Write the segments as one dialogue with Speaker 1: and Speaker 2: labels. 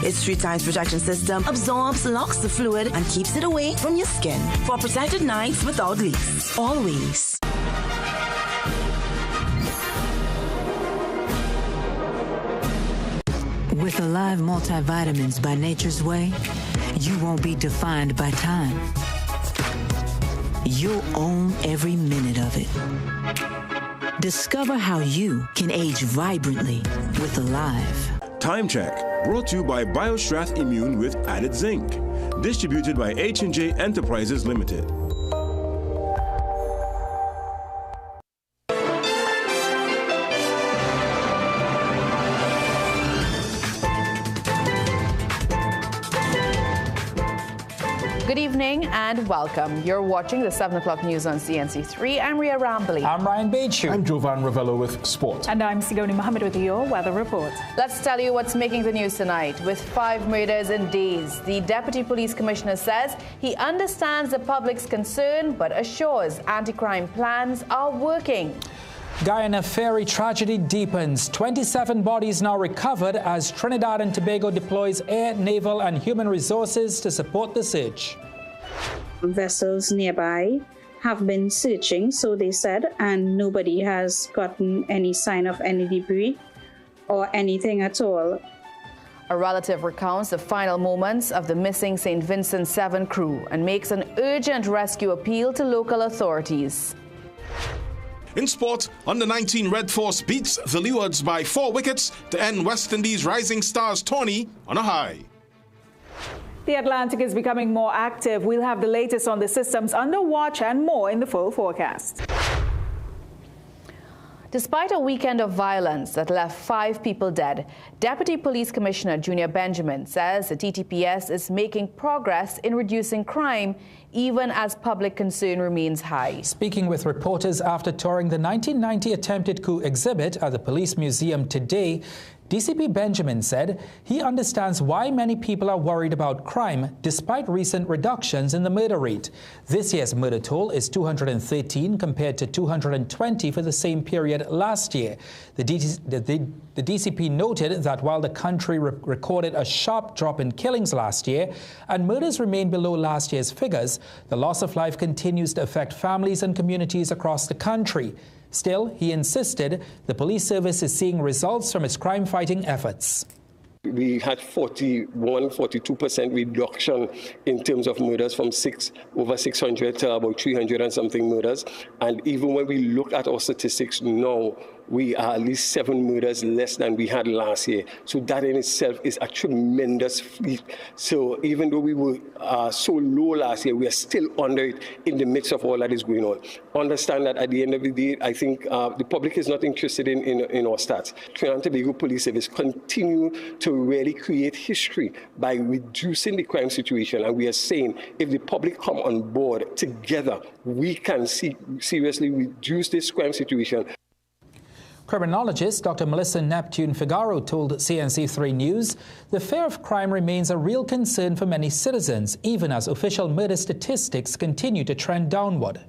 Speaker 1: Its 3x protection system absorbs, locks the fluid, and keeps it away from your skin for a protected night without leaks. Always.
Speaker 2: With Alive multivitamins by Nature's Way, you won't be defined by time. You'll own every minute of it. Discover how you can age vibrantly with Alive.
Speaker 3: Time Check, brought to you by BioStrath Immune with added zinc. Distributed by H&J Enterprises Limited.
Speaker 4: Good evening and welcome. You're watching the 7 o'clock news on CNC3. I'm Ria Rambali.
Speaker 5: I'm Ryan Bechu.
Speaker 6: I'm Jovan Ravello with sport.
Speaker 7: And I'm Sigoni Mohammed with your weather report.
Speaker 4: Let's tell you what's making the news tonight. With 5 murders in days, the Deputy Police Commissioner says he understands the public's concern but assures anti-crime plans are working.
Speaker 5: Guyana ferry tragedy deepens. 27 bodies now recovered as Trinidad and Tobago deploys air, naval and human resources to support the search.
Speaker 8: Vessels nearby have been searching, so they said, and nobody has gotten any sign of any debris or anything at all.
Speaker 4: A relative recounts the final moments of the missing St. Vincent 7 crew and makes an urgent rescue appeal to local authorities.
Speaker 9: In sport, Under-19 Red Force beats the Leopards by 4 wickets to end West Indies Rising Stars tourney on a high.
Speaker 7: The Atlantic is becoming more active. We'll have the latest on the systems under watch and more in the full forecast.
Speaker 4: Despite a weekend of violence that left 5 people dead, Deputy Police Commissioner Junior Benjamin says the TTPS is making progress in reducing crime, even as public concern remains high.
Speaker 5: Speaking with reporters after touring the 1990 attempted coup exhibit at the Police Museum today, DCP Benjamin said he understands why many people are worried about crime despite recent reductions in the murder rate. This year's murder toll is 213 compared to 220 for the same period last year. The DCP noted that while the country recorded a sharp drop in killings last year and murders remain below last year's figures, the loss of life continues to affect families and communities across the country. Still, he insisted the police service is seeing results from its crime-fighting efforts.
Speaker 10: We had 42% reduction in terms of murders from over 600 to about 300 and something murders. And even when we look at our statistics now, we are at least 7 murders less than we had last year. So that in itself is a tremendous feat. So even though we were so low last year, we are still under it in the midst of all that is going on. Understand that at the end of the day, I think the public is not interested in our stats. Trinidad and Tobago Police Service continue to really create history by reducing the crime situation. And we are saying if the public come on board together, we can seriously reduce this crime situation.
Speaker 5: Criminologist Dr. Melissa Neptune Figaro told CNC3 News the fear of crime remains a real concern for many citizens, even as official murder statistics continue to trend downward.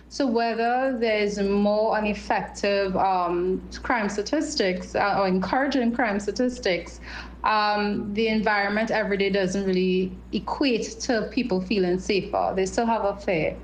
Speaker 11: So whether there's more and effective crime statistics or encouraging crime statistics, the environment every day doesn't really equate to people feeling safer. They still have a fear.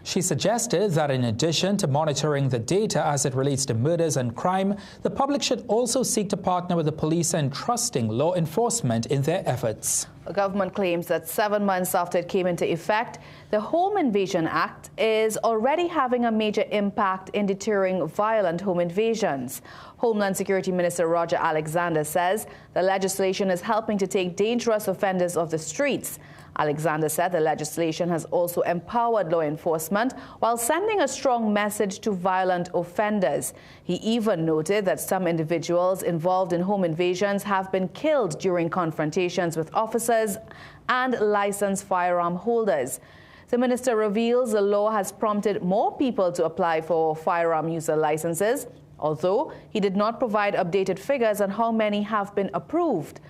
Speaker 5: She suggested that in addition to monitoring the data as it relates to murders and crime, the public should also seek to partner with the police and trusting law enforcement in their efforts.
Speaker 4: The government claims that 7 months after it came into effect, the Home Invasion Act is already having a major impact in deterring violent home invasions. Homeland Security Minister Roger Alexander says the legislation is helping to take dangerous offenders off the streets. Alexander said the legislation has also empowered law enforcement while sending a strong message to violent offenders. He even noted that some individuals involved in home invasions have been killed during confrontations with officers and licensed firearm holders. The minister reveals the law has prompted more people to apply for firearm user licenses, although he did not provide updated figures on how many have been approved.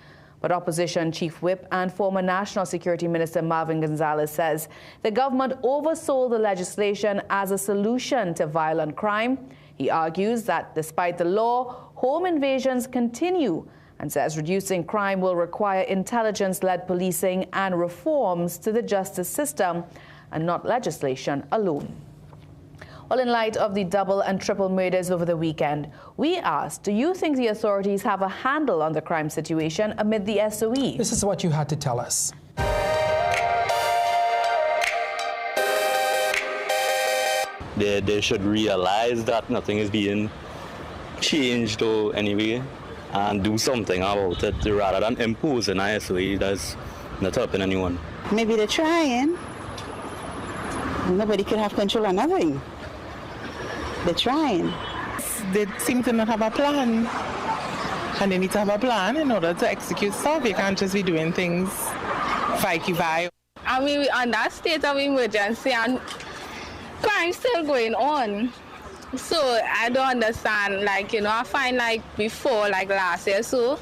Speaker 4: But Opposition Chief Whip and former National Security Minister Marvin Gonzalez says the government oversold the legislation as a solution to violent crime. He argues that despite the law, home invasions continue and says reducing crime will require intelligence-led policing and reforms to the justice system and not legislation alone. Well, in light of the double and triple murders over the weekend, we asked, do you think the authorities have a handle on the crime situation amid the SOE?
Speaker 5: This is what you had to tell us.
Speaker 12: They should realize that nothing is being changed or anyway, and do something about it rather than impose an SOE that's not helping anyone.
Speaker 13: Maybe they're trying. Nobody can have control of nothing. They're trying.
Speaker 14: They seem to not have a plan. And they need to have a plan in order to execute stuff. You can't just be doing things vibe.
Speaker 15: I mean, we're on that state of emergency and crime still going on. So I don't understand, like, you know, I find like before, like last year, so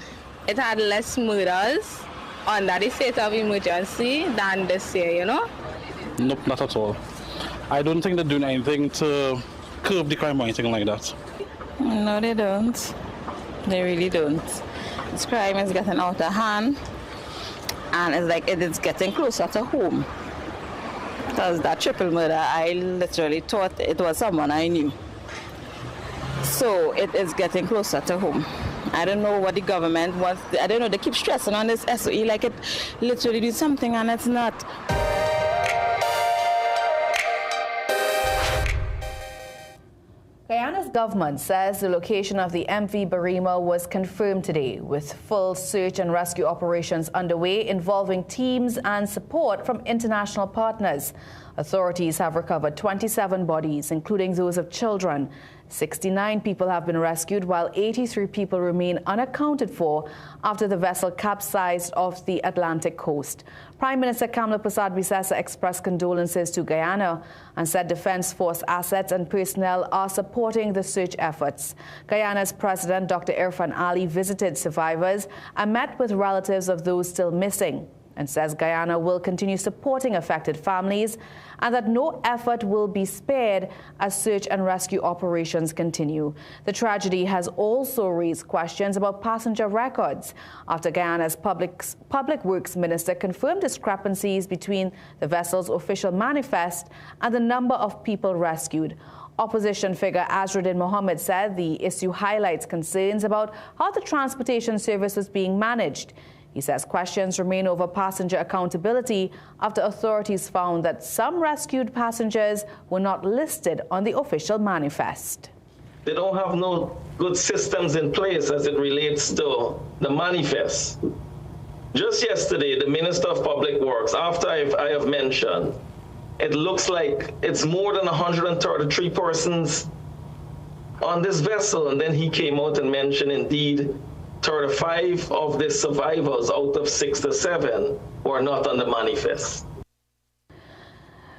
Speaker 15: it had less murders under the state of emergency than this year, you know?
Speaker 16: Nope, not at all. I don't think they're doing anything to curb the crime or anything like that.
Speaker 13: No, they don't. They really don't. This crime is getting out of hand, and it's like it is getting closer to home. Because that triple murder, I literally thought it was someone I knew. So it is getting closer to home. I don't know what the government wants. I don't know, they keep stressing on this SOE like it literally did something and it's not.
Speaker 4: Guyana's government says the location of the MV Barima was confirmed today, with full search and rescue operations underway involving teams and support from international partners. Authorities have recovered 27 bodies, including those of children. 69 people have been rescued, while 83 people remain unaccounted for after the vessel capsized off the Atlantic coast. Prime Minister Kamla Persad-Bissessar expressed condolences to Guyana and said Defense Force assets and personnel are supporting the search efforts. Guyana's President, Dr. Irfan Ali, visited survivors and met with relatives of those still missing, and says Guyana will continue supporting affected families and that no effort will be spared as search and rescue operations continue. The tragedy has also raised questions about passenger records after Guyana's Public Works Minister confirmed discrepancies between the vessel's official manifest and the number of people rescued. Opposition figure Azruddin Mohammed said the issue highlights concerns about how the transportation service was being managed. He says questions remain over passenger accountability after authorities found that some rescued passengers were not listed on the official manifest.
Speaker 17: They don't have no good systems in place as it relates to the manifest. Just yesterday, the Minister of Public Works, after I have mentioned, it looks like it's more than 133 persons on this vessel, and then he came out and mentioned indeed 35 of the survivors out of 67 were not on the manifest.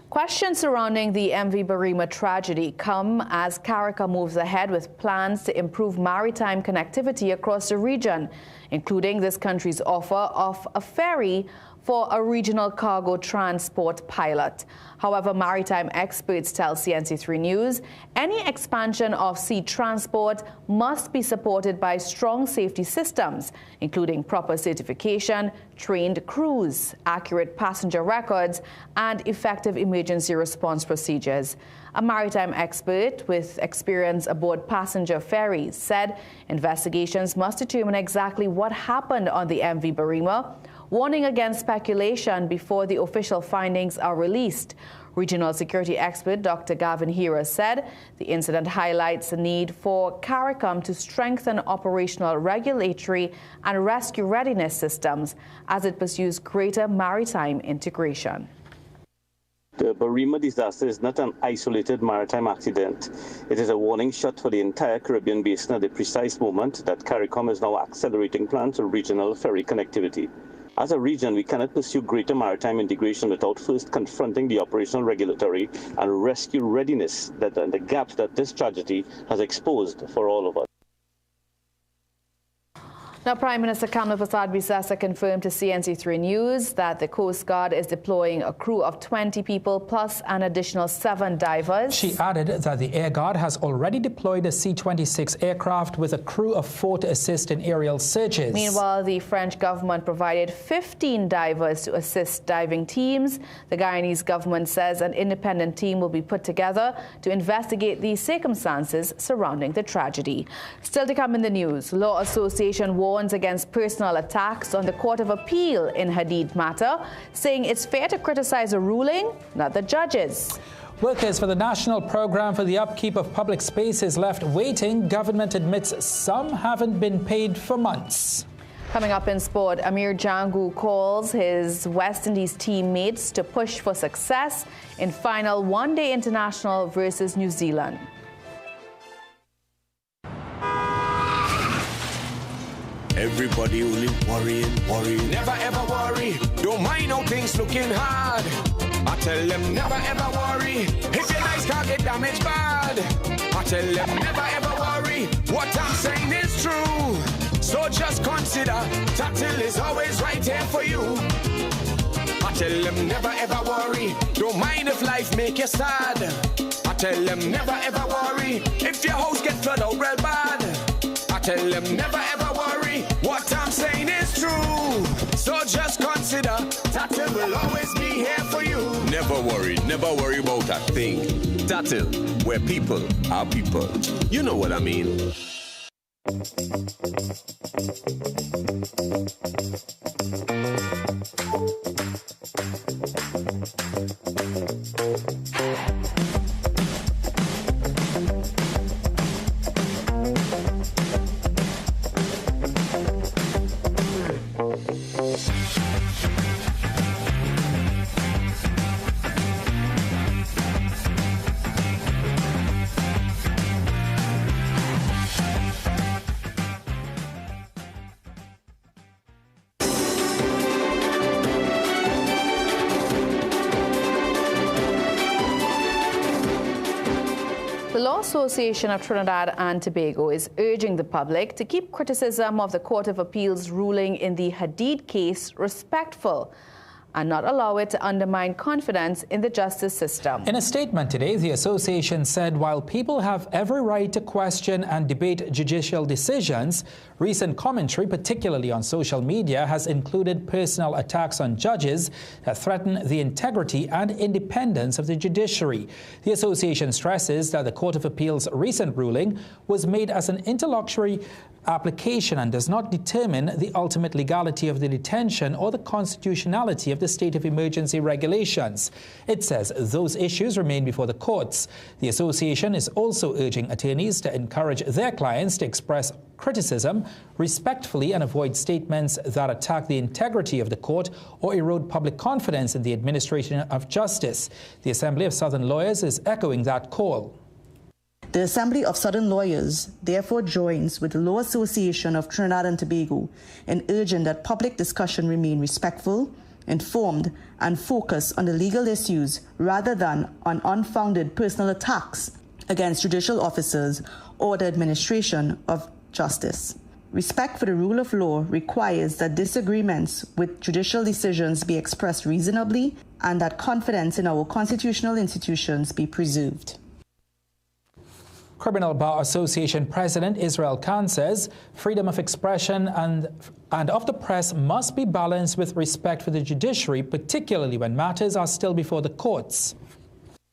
Speaker 4: Questions surrounding the MV Barima tragedy come as CARICOM moves ahead with plans to improve maritime connectivity across the region, including this country's offer of a ferry for a regional cargo transport pilot. However, maritime experts tell CNC3 News any expansion of sea transport must be supported by strong safety systems, including proper certification, trained crews, accurate passenger records, and effective emergency response procedures. A maritime expert with experience aboard passenger ferries said investigations must determine exactly what happened on the MV Barima, warning against speculation before the official findings are released. Regional security expert Dr. Gavin Hira said the incident highlights the need for CARICOM to strengthen operational, regulatory and rescue readiness systems as it pursues greater maritime integration.
Speaker 18: The Barima disaster is not an isolated maritime accident. It is a warning shot for the entire Caribbean basin at the precise moment that CARICOM is now accelerating plans for regional ferry connectivity. As a region, we cannot pursue greater maritime integration without first confronting the operational, regulatory and rescue readiness and the gaps that this tragedy has exposed for all of us.
Speaker 4: Now, Prime Minister Kamla Persad-Bissessar confirmed to CNC3 News that the Coast Guard is deploying a crew of 20 people plus an additional 7 divers.
Speaker 5: She added that the Air Guard has already deployed a C-26 aircraft with a crew of 4 to assist in aerial searches.
Speaker 4: Meanwhile, the French government provided 15 divers to assist diving teams. The Guyanese government says an independent team will be put together to investigate the circumstances surrounding the tragedy. Still to come in the news, Law Association warns against personal attacks on the Court of Appeal in Hadid matter, saying it's fair to criticize a ruling, not the judges.
Speaker 5: Workers for the National Programme for the Upkeep of Public Spaces left waiting. Government admits some haven't been paid for months.
Speaker 4: Coming up in sport, Amir Jangu calls his West Indies teammates to push for success in final one-day international versus New Zealand.
Speaker 19: Everybody only worrying. Never ever worry. Don't mind how things looking hard. I tell them never ever worry. If your nice car get damaged bad. I tell them never ever worry. What I'm saying is true. So just consider Tatil is always right here for you. I tell them never ever worry. Don't mind if life make you sad. I tell them never ever worry. If your house get flooded out real bad. I tell them never ever worry. What I'm saying is true. So just consider Tatil will always be here for you. Never worry about a thing. Tatil, where people are people. You know what I mean.
Speaker 4: The Law Association of Trinidad and Tobago is urging the public to keep criticism of the Court of Appeal's ruling in the Hadid case respectful and not allow it to undermine confidence in the justice system.
Speaker 5: In a statement today, the association said while people have every right to question and debate judicial decisions, recent commentary, particularly on social media, has included personal attacks on judges that threaten the integrity and independence of the judiciary. The association stresses that the Court of Appeal's recent ruling was made as an interlocutory application and does not determine the ultimate legality of the detention or the constitutionality of the state of emergency regulations. It says those issues remain before the courts. The association is also urging attorneys to encourage their clients to express criticism respectfully and avoid statements that attack the integrity of the court or erode public confidence in the administration of justice. The Assembly of Southern Lawyers is echoing that call.
Speaker 20: The Assembly of Southern Lawyers therefore joins with the Law Association of Trinidad and Tobago in urging that public discussion remain respectful, informed, and focused on the legal issues rather than on unfounded personal attacks against judicial officers or the administration of justice. Respect for the rule of law requires that disagreements with judicial decisions be expressed reasonably and that confidence in our constitutional institutions be preserved.
Speaker 5: Criminal Bar Association President Israel Khan says freedom of expression and of the press must be balanced with respect for the judiciary, particularly when matters are still before the courts.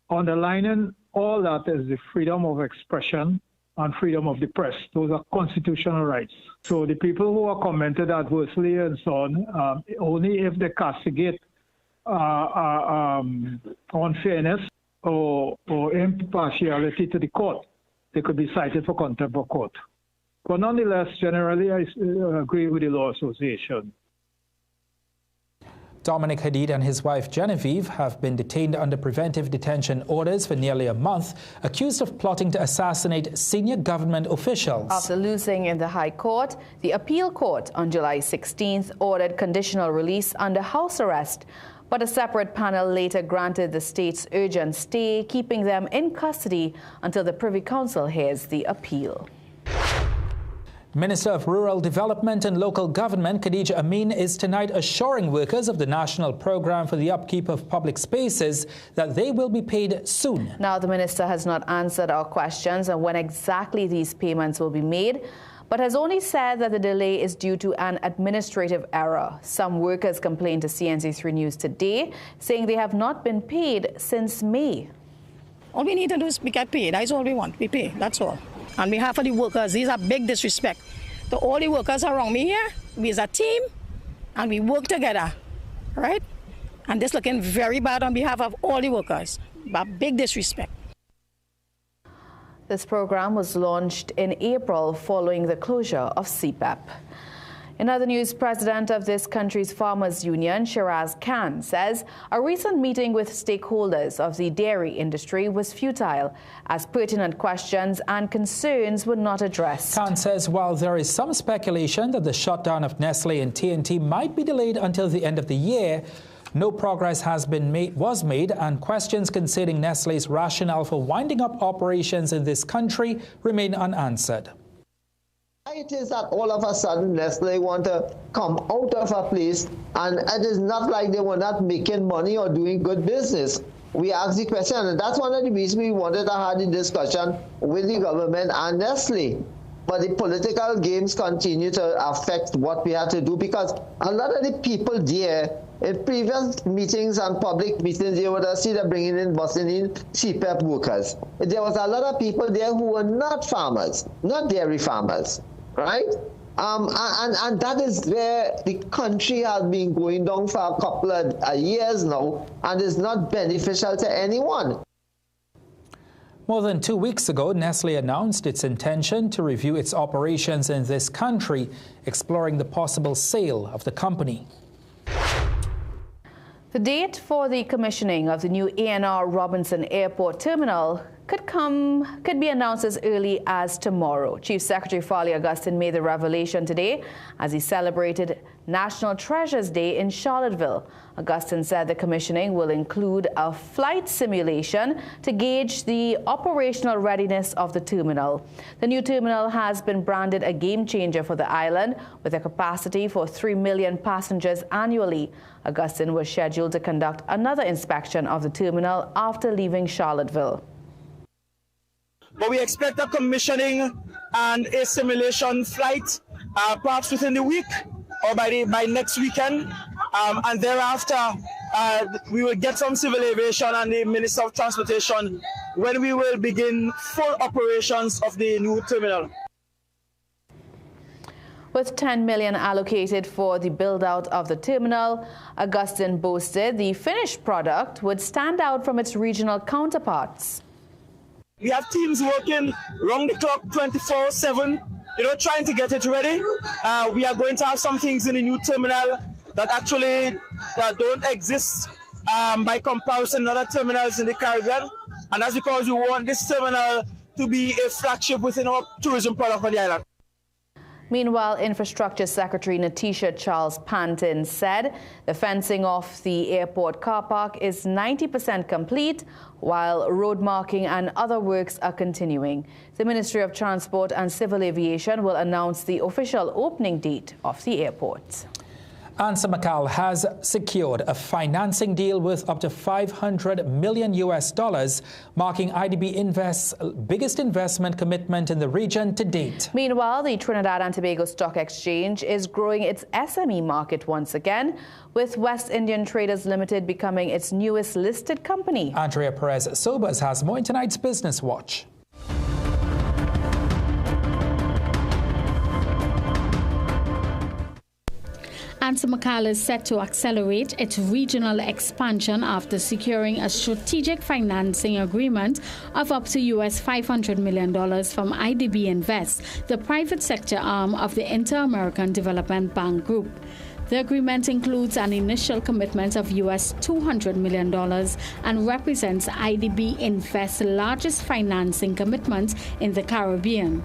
Speaker 21: Underlining all that is the freedom of expression and freedom of the press. Those are constitutional rights. So the people who are commented adversely and so on, only if they castigate unfairness or impartiality to the court, they could be cited for contempt of court. But nonetheless, generally, I agree with the Law Association.
Speaker 5: Dominic Hadid and his wife Genevieve have been detained under preventive detention orders for nearly a month, accused of plotting to assassinate senior government officials.
Speaker 4: After losing in the High Court, the Appeal Court on July 16th ordered conditional release under house arrest. But a separate panel later granted the state's urgent stay, keeping them in custody until the Privy Council hears the appeal.
Speaker 5: Minister of Rural Development and Local Government Khadija Amin is tonight assuring workers of the National Program for the Upkeep of Public Spaces that they will be paid soon.
Speaker 4: Now, the minister has not answered our questions on when exactly these payments will be made, but has only said that the delay is due to an administrative error. Some workers complained to CNC3 News today, saying they have not been paid since May.
Speaker 1: All we need to do is get paid. That's all we want. We pay. That's all. On behalf of the workers, these are big disrespect to all the workers around me here. We as a team, and we work together, right? And this looking very bad on behalf of all the workers, but big disrespect.
Speaker 4: This program was launched in April following the closure of CPEP. In other news, President of this country's Farmers Union, Shiraz Khan, says a recent meeting with stakeholders of the dairy industry was futile, as pertinent questions and concerns were not addressed.
Speaker 5: Khan says while there is some speculation that the shutdown of Nestle and TNT might be delayed until the end of the year, no progress was made, and questions concerning Nestle's rationale for winding up operations in this country remain unanswered.
Speaker 22: It is that all of a sudden Nestle want to come out of a place, and it is not like they were not making money or doing good business. We asked the question, and that's one of the reasons we wanted to have the discussion with the government and Nestle. But the political games continue to affect what we have to do, because a lot of the people there, in previous meetings and public meetings, you would have seen them bringing in CPEP workers. There was a lot of people there who were not farmers, not dairy farmers, right? And that is where the country has been going down for a couple of years now, and is not beneficial to anyone.
Speaker 5: More than 2 weeks ago, Nestle announced its intention to review its operations in this country, exploring the possible sale of the company.
Speaker 4: The date for the commissioning of the new ANR Robinson Airport terminal could be announced as early as tomorrow. Chief Secretary Farley Augustine made the revelation today as he celebrated National Treasures Day in Charlottesville. Augustine said the commissioning will include a flight simulation to gauge the operational readiness of the terminal. The new terminal has been branded a game changer for the island, with a capacity for 3 million passengers annually. Augustine was scheduled to conduct another inspection of the terminal after leaving Charlottesville.
Speaker 23: But we expect a commissioning and a simulation flight perhaps within the week or by next weekend. And thereafter, we will get some civil aviation and the Minister of Transportation when we will begin full operations of the new terminal.
Speaker 4: With $10 million allocated for the build-out of the terminal, Augustine boasted the finished product would stand out from its regional counterparts.
Speaker 23: We have teams working round the clock 24/7, trying to get it ready. We are going to have some things in the new terminal that actually don't exist by comparison to other terminals in the Caribbean. And that's because we want this terminal to be a flagship within our tourism product for the island.
Speaker 4: Meanwhile, Infrastructure Secretary Natisha Charles Panton said the fencing off the airport car park is 90% complete, while road marking and other works are continuing. The Ministry of Transport and Civil Aviation will announce the official opening date of the airport.
Speaker 5: Ansa McCall has secured a financing deal worth up to $500 million, marking IDB Invest's biggest investment commitment in the region to date.
Speaker 4: Meanwhile, the Trinidad and Tobago Stock Exchange is growing its SME market once again, with West Indian Traders Limited becoming its newest listed company.
Speaker 5: Andrea Perez-Sobers has more in tonight's Business Watch.
Speaker 24: Ansa McCall is set to accelerate its regional expansion after securing a strategic financing agreement of up to $500 million from IDB Invest, the private sector arm of the Inter-American Development Bank Group. The agreement includes an initial commitment of $200 million and represents IDB Invest's largest financing commitment in the Caribbean.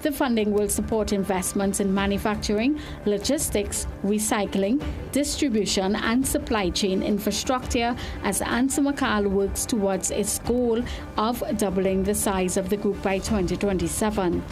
Speaker 24: The funding will support investments in manufacturing, logistics, recycling, distribution, and supply chain infrastructure as Ansa McCall works towards its goal of doubling the size of the group by 2027.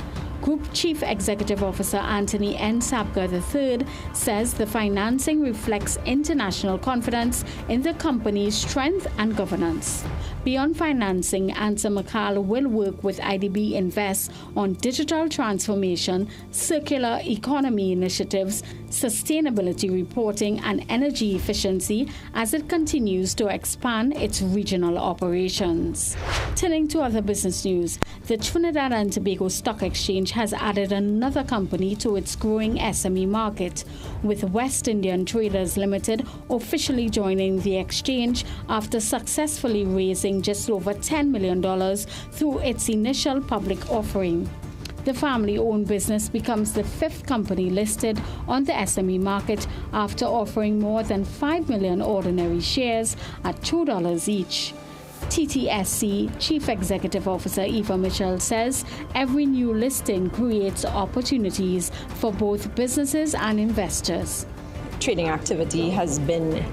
Speaker 24: Group Chief Executive Officer Anthony N. Sapka III says the financing reflects international confidence in the company's strength and governance. Beyond financing, Ansa McCall will work with IDB Invest on digital transformation, circular economy initiatives, sustainability reporting, and energy efficiency as it continues to expand its regional operations. Turning to other business news, the Trinidad and Tobago Stock Exchange has added another company to its growing SME market, with West Indian Traders Limited officially joining the exchange after successfully raising just over $10 million through its initial public offering. The family-owned business becomes the 5th company listed on the SME market after offering more than 5 million ordinary shares at $2 each. TTSC Chief Executive Officer Eva Mitchell says every new listing creates opportunities for both businesses and investors.
Speaker 2: Trading activity has been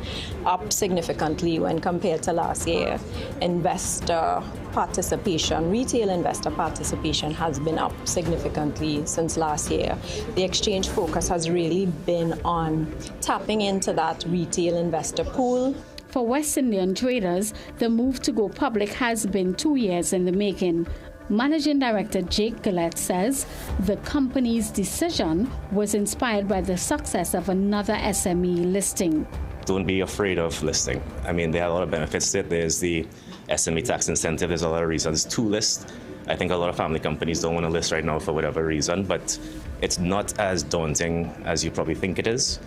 Speaker 2: up significantly when compared to last year. Investor participation, retail investor participation has been up significantly since last year. The exchange focus has really been on tapping into that retail investor pool.
Speaker 24: For West Indian traders, the move to go public has been 2 years in the making. Managing Director Jake Gillette says the company's decision was inspired by the success of another SME listing.
Speaker 3: Don't be afraid of listing. I mean, there are a lot of benefits to it. There's the SME tax incentive. There's a lot of reasons to list. I think a lot of family companies don't want to list right now for whatever reason, but it's not as daunting as you probably think it is.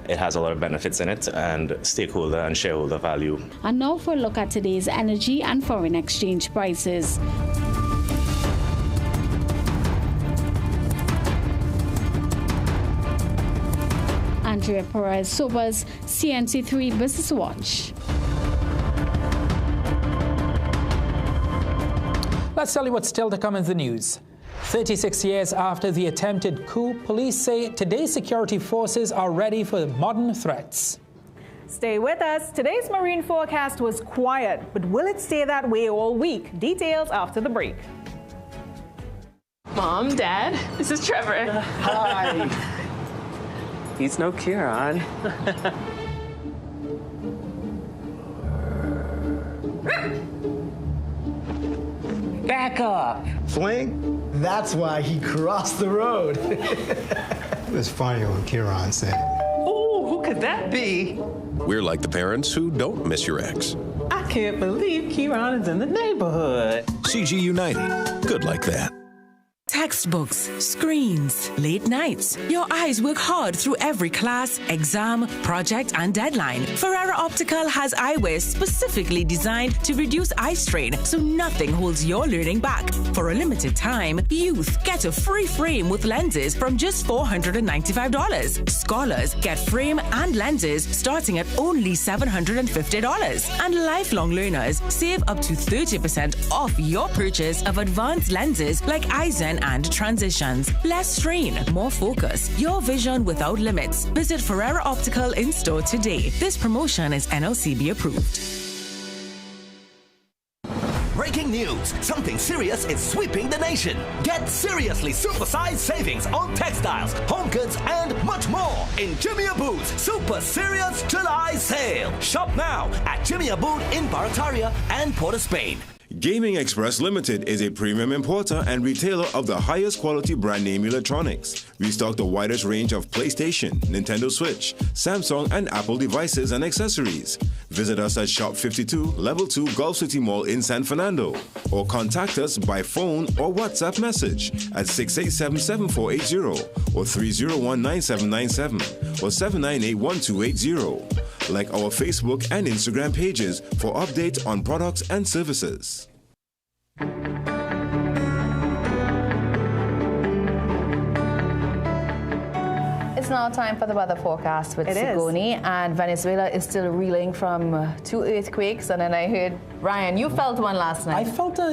Speaker 3: It has a lot of benefits in it and stakeholder and shareholder value.
Speaker 24: And now for a look at today's energy and foreign exchange prices. Andrea Perez Sobers, CNC3 Business Watch.
Speaker 5: Let's tell you what's still to come in the news. 36 years after the attempted coup, police say today's security forces are ready for modern threats.
Speaker 7: Stay with us. Today's marine forecast was quiet, but will it stay that way all week? Details after the break.
Speaker 6: Mom, Dad, this is Trevor.
Speaker 8: Hi. He's no Kieran. Back up.
Speaker 25: Fling? That's why he crossed the road. It was funny when Kieran said,
Speaker 8: Oh, who could that be?
Speaker 26: We're like the parents who don't miss your ex.
Speaker 8: I can't believe Kieran is in the neighborhood.
Speaker 26: CG United. Good like that.
Speaker 27: Textbooks, screens, late nights. Your eyes work hard through every class, exam, project, and deadline. Ferrara Optical has eyewear specifically designed to reduce eye strain so nothing holds your learning back. For a limited time, youth get a free frame with lenses from just $495. Scholars get frame and lenses starting at only $750. And lifelong learners save up to 30% off your purchase of advanced lenses like Eisen and Transitions. Less strain, more focus. Your vision without limits. Visit Ferrara Optical in store today. This promotion is NLCB approved.
Speaker 28: Breaking news. Something serious is sweeping the nation. Get seriously supersized savings on textiles, home goods, and much more in Jimmy Abood's Super Serious July Sale. Shop now at Jimmy Abood in Barataria and Port of Spain.
Speaker 29: Gaming Express Limited is a premium importer and retailer of the highest quality brand name electronics. We stock the widest range of PlayStation, Nintendo Switch, Samsung, and Apple devices and accessories. Visit us at Shop 52, Level 2, Gulf City Mall in San Fernando, or contact us by phone or WhatsApp message at 687-7480 or 301-9797 or 798-1280. Like our Facebook and Instagram pages for updates on products and services.
Speaker 4: It's now time for the weather forecast with Sigoni, and Venezuela is still reeling from 2 earthquakes, and then I heard Ryan, you felt one last night.
Speaker 5: I felt a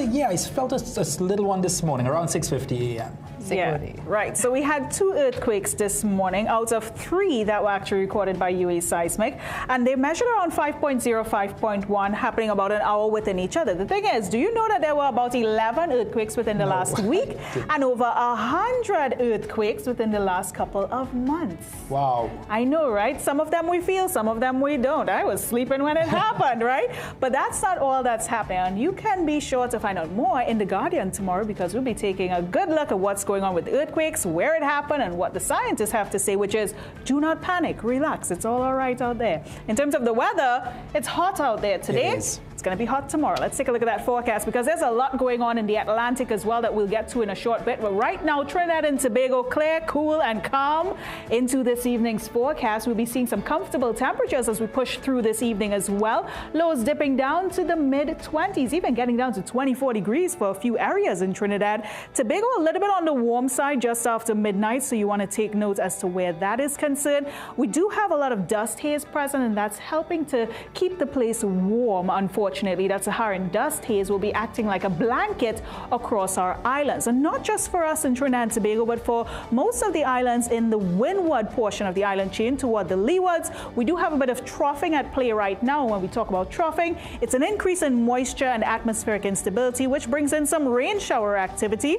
Speaker 5: little one this morning, around 6:50 a.m.
Speaker 7: Yeah, right. So we had 2 earthquakes this morning out of 3 that were actually recorded by UA Seismic, and they measured around 5.0, 5.1, happening about an hour within each other. The thing is, do you know that there were about 11 earthquakes within the last week and over 100 earthquakes within the last couple of months?
Speaker 5: Wow.
Speaker 7: I know, right? Some of them we feel, some of them we don't. I was sleeping when it happened, right? But that's not all that's happening. And you can be sure to find out more in The Guardian tomorrow, because we'll be taking a good look at what's going on with earthquakes, where it happened, and what the scientists have to say, which is, do not panic, relax, it's all right out there. In terms of the weather, it's hot out there today.
Speaker 5: It is.
Speaker 7: It's going to be hot tomorrow. Let's take a look at that forecast, because there's a lot going on in the Atlantic as well that we'll get to in a short bit. But right now, Trinidad and Tobago, clear, cool, and calm into this evening's forecast. We'll be seeing some comfortable temperatures as we push through this evening as well. Lows dipping down to the mid-20s, even getting down to 24 degrees for a few areas in Trinidad. Tobago a little bit on the warm side just after midnight, so you want to take note as to where that is concerned. We do have a lot of dust haze present, and that's helping to keep the place warm. Unfortunately, that Saharan dust haze will be acting like a blanket across our islands, and not just for us in Trinidad and Tobago, but for most of the islands in the windward portion of the island chain toward the leewards. We do have a bit of troughing at play right now. When we talk about troughing, it's an increase in moisture and atmospheric instability, which brings in some rain shower activity.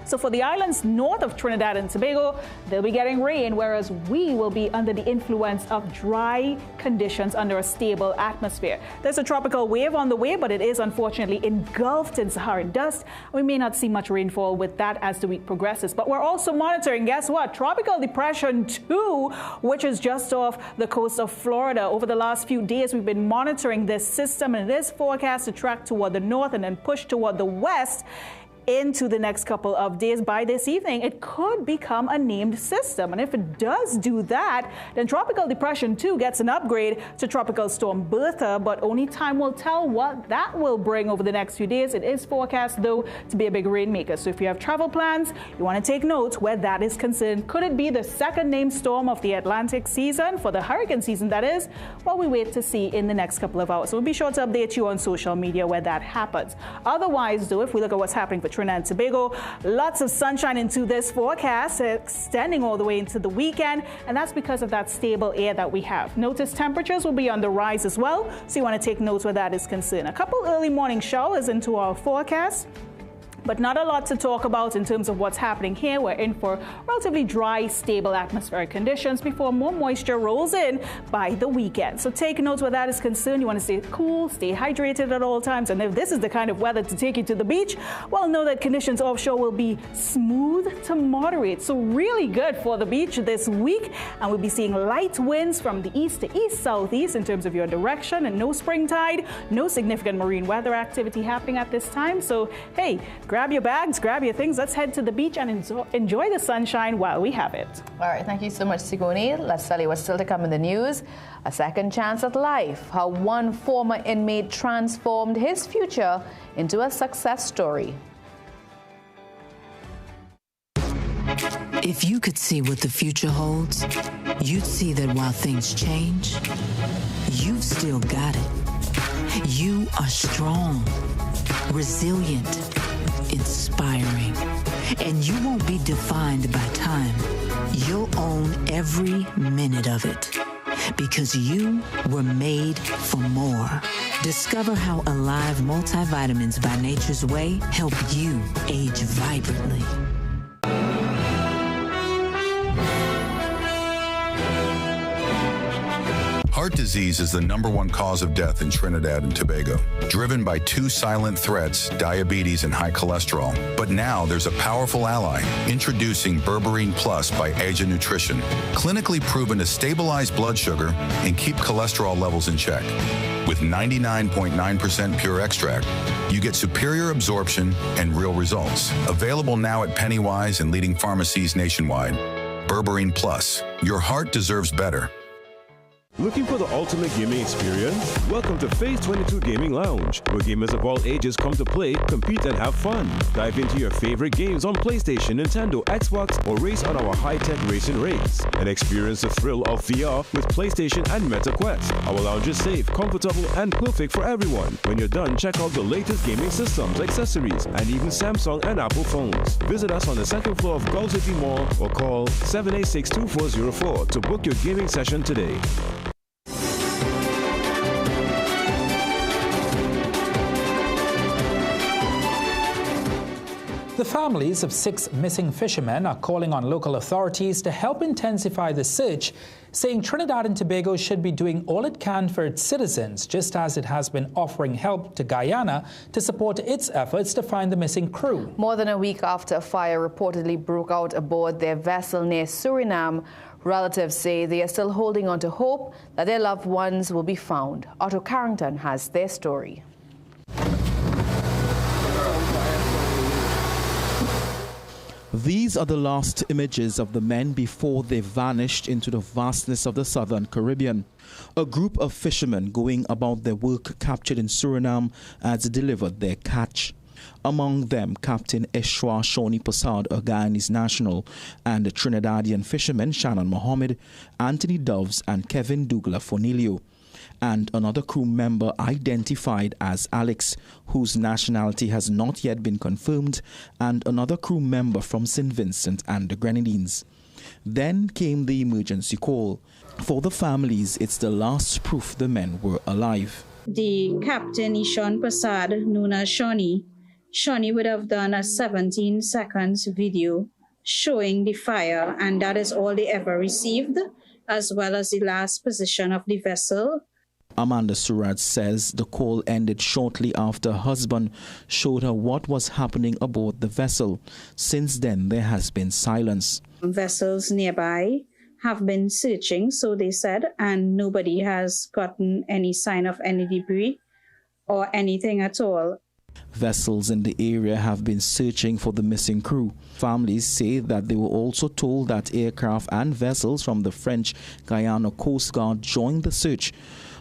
Speaker 7: So for the islands north of Trinidad and Tobago, they'll be getting rain, whereas we will be under the influence of dry conditions under a stable atmosphere. There's a tropical wave on the way, but it is unfortunately engulfed in Saharan dust. We may not see much rainfall with that as the week progresses, but we're also monitoring, guess what? Tropical Depression 2, which is just off the coast of Florida. Over the last few days, we've been monitoring this system, and it is forecast to track toward the north and then push toward the west into the next couple of days. By this evening, it could become a named system. And if it does do that, then Tropical Depression 2 gets an upgrade to Tropical Storm Bertha, but only time will tell what that will bring over the next few days. It is forecast, though, to be a big rainmaker. So if you have travel plans, you want to take note where that is concerned. Could it be the second named storm of the Atlantic season, for the hurricane season, that is? Well, we wait to see in the next couple of hours. So we'll be sure to update you on social media where that happens. Otherwise, though, if we look at what's happening for Trinidad and Tobago, lots of sunshine into this forecast, extending all the way into the weekend, and that's because of that stable air that we have. Notice temperatures will be on the rise as well, so you want to take notes where that is concerned. A couple early morning showers into our forecast, but not a lot to talk about in terms of what's happening here. We're in for relatively dry, stable atmospheric conditions before more moisture rolls in by the weekend. So take notes where that is concerned. You want to stay cool, stay hydrated at all times. And if this is the kind of weather to take you to the beach, well, know that conditions offshore will be smooth to moderate. So really good for the beach this week. And we'll be seeing light winds from the east to east-southeast in terms of your direction, and no spring tide, no significant marine weather activity happening at this time. So, hey, grab your bags, grab your things. Let's head to the beach and enjoy the sunshine while we have it.
Speaker 4: All right, thank you so much, Sigoni. Let's tell you what's still to come in the news. A second chance at life. How one former inmate transformed his future into a success story.
Speaker 9: If you could see what the future holds, you'd see that while things change, you've still got it. You are strong, resilient, inspiring, and you won't be defined by time. You'll own every minute of it, because you were made for more. Discover how Alive multivitamins by Nature's Way help you age vibrantly.
Speaker 10: Heart disease is the #1 cause of death in Trinidad and Tobago, driven by 2 silent threats, diabetes and high cholesterol. But now there's a powerful ally, introducing Berberine Plus by Asia Nutrition, clinically proven to stabilize blood sugar and keep cholesterol levels in check. With 99.9% pure extract, you get superior absorption and real results. Available now at Pennywise and leading pharmacies nationwide. Berberine Plus. Your heart deserves better.
Speaker 29: Looking for the ultimate gaming experience? Welcome to Phase 22 Gaming Lounge, where gamers of all ages come to play, compete, and have fun. Dive into your favorite games on PlayStation, Nintendo, Xbox, or race on our high-tech racing rigs. And experience the thrill of VR with PlayStation and Meta Quest. Our lounge is safe, comfortable, and perfect for everyone. When you're done, check out the latest gaming systems, accessories, and even Samsung and Apple phones. Visit us on the second floor of Gulf City Mall or call 786-2404 to book your gaming session today.
Speaker 5: The families of 6 missing fishermen are calling on local authorities to help intensify the search, saying Trinidad and Tobago should be doing all it can for its citizens, just as it has been offering help to Guyana to support its efforts to find the missing crew.
Speaker 4: More than a week after a fire reportedly broke out aboard their vessel near Suriname, relatives say they are still holding on to hope that their loved ones will be found. Otto Carrington has their story.
Speaker 11: These are the last images of the men before they vanished into the vastness of the southern Caribbean. A group of fishermen going about their work captured in Suriname as they delivered their catch. Among them, Captain Eshwa Shoni Passad, a Guyanese national, and the Trinidadian fishermen Shannon Mohammed, Anthony Doves, and Kevin Douglas Fonilio, and another crew member identified as Alex, whose nationality has not yet been confirmed, and another crew member from St. Vincent and the Grenadines. Then came the emergency call. For the families, it's the last proof the men were alive.
Speaker 12: The captain, Ishon Prasad, known as Shoni would have done a 17 seconds video showing the fire, and that is all they ever received, as well as the last position of the vessel.
Speaker 11: Amanda Surratt says the call ended shortly after her husband showed her what was happening aboard the vessel. Since then, there has been silence.
Speaker 12: Vessels nearby have been searching, so they said, and nobody has gotten any sign of any debris or anything at all.
Speaker 11: Vessels in the area have been searching for the missing crew. Families say that they were also told that aircraft and vessels from the French Guyana Coast Guard joined the search.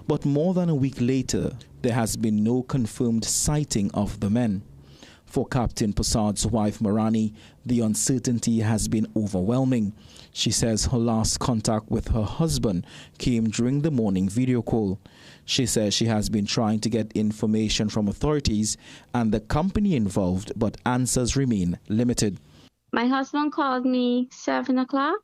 Speaker 11: But more than a week later, there has been no confirmed sighting of the men. For Captain Passad's wife, Marani, the uncertainty has been overwhelming. She says her last contact with her husband came during the morning video call. She says she has been trying to get information from authorities and the company involved, but answers remain limited.
Speaker 13: My husband called me 7 o'clock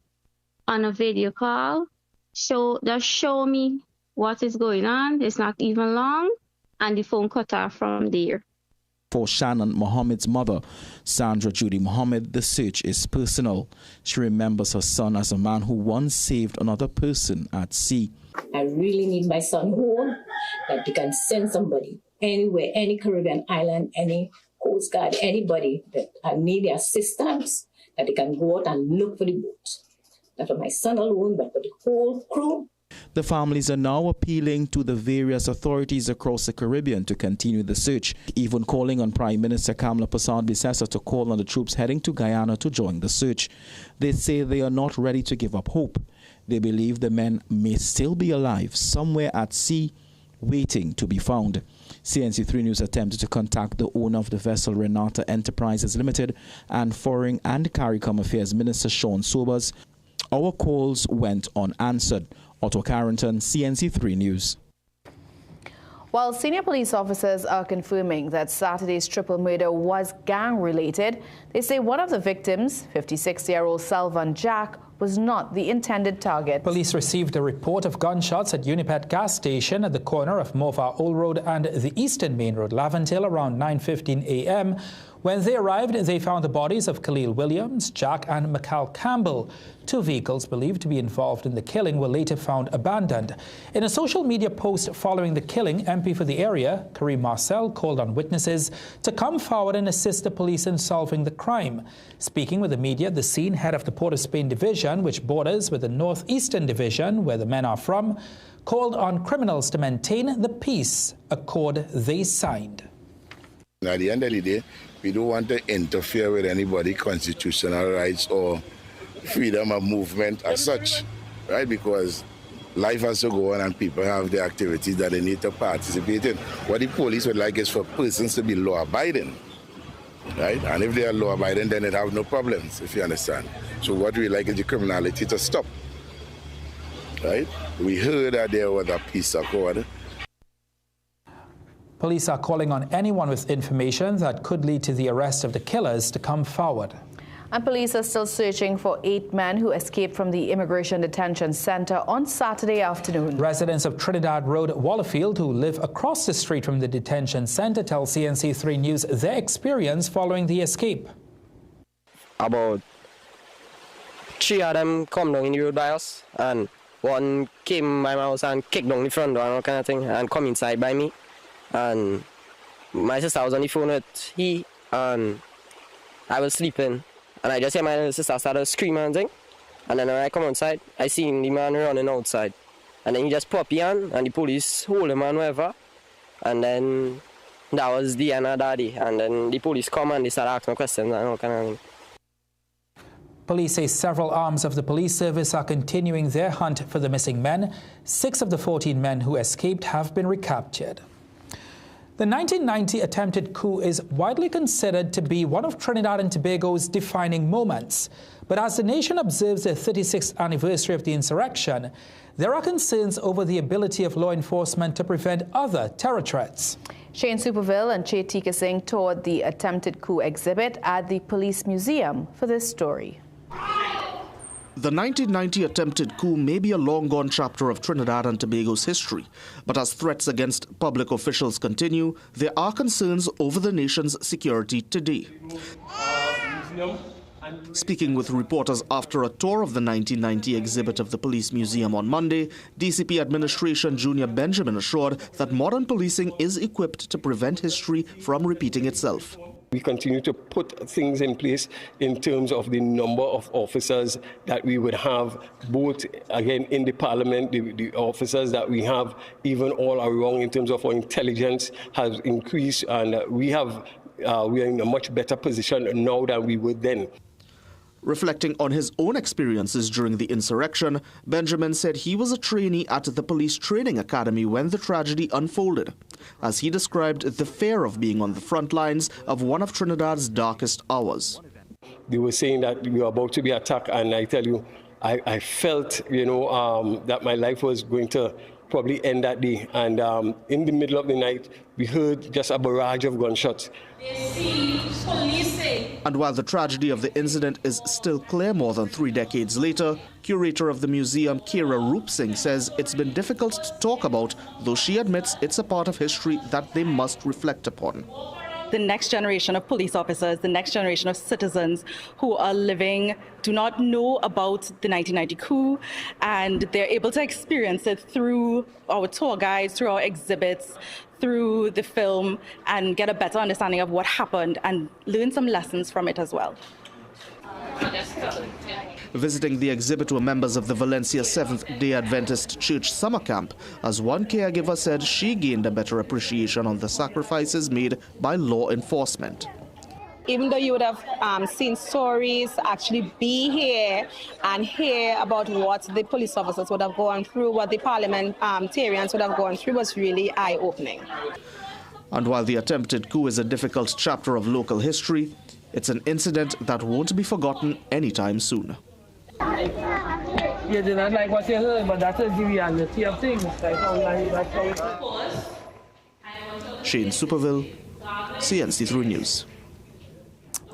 Speaker 13: on a video call. Just show me what is going on. It's not even long, and the phone cut off from there.
Speaker 11: For Shannon Mohammed's mother, Sandra Judy Mohammed, the search is personal. She remembers her son as a man who once saved another person at sea.
Speaker 14: I really need my son home, that they can send somebody anywhere, any Caribbean island, any Coast Guard, anybody that I need the assistance, that they can go out and look for the boat. Not for my son alone, but for the whole crew.
Speaker 11: The families are now appealing to the various authorities across the Caribbean to continue the search, even calling on Prime Minister Kamla Persad-Bissessar to call on the troops heading to Guyana to join the search. They say they are not ready to give up hope. They believe the men may still be alive somewhere at sea, waiting to be found. CNC3 News attempted to contact the owner of the vessel, Renata Enterprises Limited, and Foreign and CARICOM Affairs Minister Sean Sobers. Our calls went unanswered. Otto Carrington, CNC3 News.
Speaker 4: While senior police officers are confirming that Saturday's triple murder was gang-related, they say one of the victims, 56-year-old Salvan Jack, was not the intended target.
Speaker 5: Police received a report of gunshots at Unipet gas station at the corner of Mofa Old Road and the Eastern Main Road, Laventille, around 9:15 a.m. When they arrived, they found the bodies of Khalil Williams, Jack, and Mikal Campbell. 2 vehicles believed to be involved in the killing were later found abandoned. In a social media post following the killing, MP for the area, Kareem Marcel, called on witnesses to come forward and assist the police in solving the crime. Speaking with the media, the scene head of the Port of Spain Division, which borders with the Northeastern Division, where the men are from, called on criminals to maintain the peace accord they signed.
Speaker 15: At the end of the day, we don't want to interfere with anybody's constitutional rights or freedom of movement as such, right? Because life has to go on and people have the activities that they need to participate in. What the police would like is for persons to be law-abiding, right? And if they are law-abiding, then they have no problems, if you understand. So what we like is the criminality to stop, right? We heard that there was a peace accord.
Speaker 5: Police are calling on anyone with information that could lead to the arrest of the killers to come forward.
Speaker 4: And police are still searching for 8 men who escaped from the Immigration Detention Center on Saturday afternoon.
Speaker 5: Residents of Trinidad Road, Wallerfield, who live across the street from the detention center, tell CNC3 News their experience following the escape.
Speaker 1: About 3 of them come down in the road by us, and one came by my house and kicked down the front door and all kind of thing, and come inside by me. And my sister was on the phone with he, and I was sleeping. And I just hear my little sister started screaming and thing. And then when I come outside, I seen the man running outside. And then he just pop in, and the police hold him and whatever. And then that was Guyana daddy. And then the police come and they start asking me questions and all kind of thing.
Speaker 5: Police say several arms of the police service are continuing their hunt for the missing men. 6 of the 14 men who escaped have been recaptured. The 1990 attempted coup is widely considered to be one of Trinidad and Tobago's defining moments. But as the nation observes the 36th anniversary of the insurrection, there are concerns over the ability of law enforcement to prevent other terror threats.
Speaker 4: Shane Superville and Che Tika Singh toured the attempted coup exhibit at the Police Museum for this story.
Speaker 16: The 1990 attempted coup may be a long-gone chapter of Trinidad and Tobago's history, but as threats against public officials continue, there are concerns over the nation's security today. Speaking with reporters after a tour of the 1990 exhibit of the Police Museum on Monday, DCP Administration Junior Benjamin assured that modern policing is equipped to prevent history from repeating itself.
Speaker 17: We continue to put things in place in terms of the number of officers that we would have, both, again, in the parliament, the officers that we have, even all around in terms of our intelligence has increased, and we are in a much better position now than we were then.
Speaker 16: Reflecting on his own experiences during the insurrection, Benjamin said he was a trainee at the Police Training Academy when the tragedy unfolded, as he described the fear of being on the front lines of one of Trinidad's darkest hours.
Speaker 17: They were saying that we were about to be attacked, and I tell you, I felt, that my life was going to probably end that day. And in the middle of the night, we heard just a barrage of gunshots.
Speaker 16: And while the tragedy of the incident is still clear more than 3 decades later, curator of the museum, Kira Roop Singh, says it's been difficult to talk about, though she admits it's a part of history that they must reflect upon.
Speaker 18: The next generation of police officers, the next generation of citizens who are living do not know about the 1990 coup, and they're able to experience it through our tour guides, through our exhibits, through the film, and get a better understanding of what happened and learn some lessons from it as well.
Speaker 16: Visiting the exhibit were members of the Valencia Seventh-day Adventist Church summer camp, as one caregiver said she gained a better appreciation on the sacrifices made by law enforcement.
Speaker 19: Even though you would have seen stories, actually be here and hear about what the police officers would have gone through, what the parliamentarians would have gone through, was really eye-opening.
Speaker 16: And while the attempted coup is a difficult chapter of local history, it's an incident that won't be forgotten anytime soon.
Speaker 20: You did not like what you heard, but that's the reality of things.
Speaker 16: Shane Superville, CNC3 News.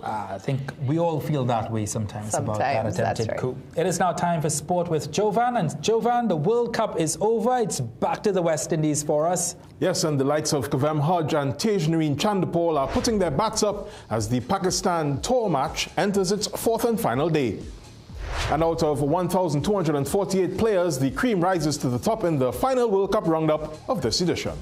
Speaker 5: I think we all feel that way sometimes about that attempted coup.
Speaker 4: Right.
Speaker 5: It is now time for sport with Jovan. And Jovan, the World Cup is over. It's back to the West Indies for us.
Speaker 21: Yes, and the likes of Kavem Hodge and Tej Nareen Chanderpaul are putting their bats up as the Pakistan tour match enters its 4th and final day. And out of 1,248 players, the cream rises to the top in the final World Cup roundup of this edition.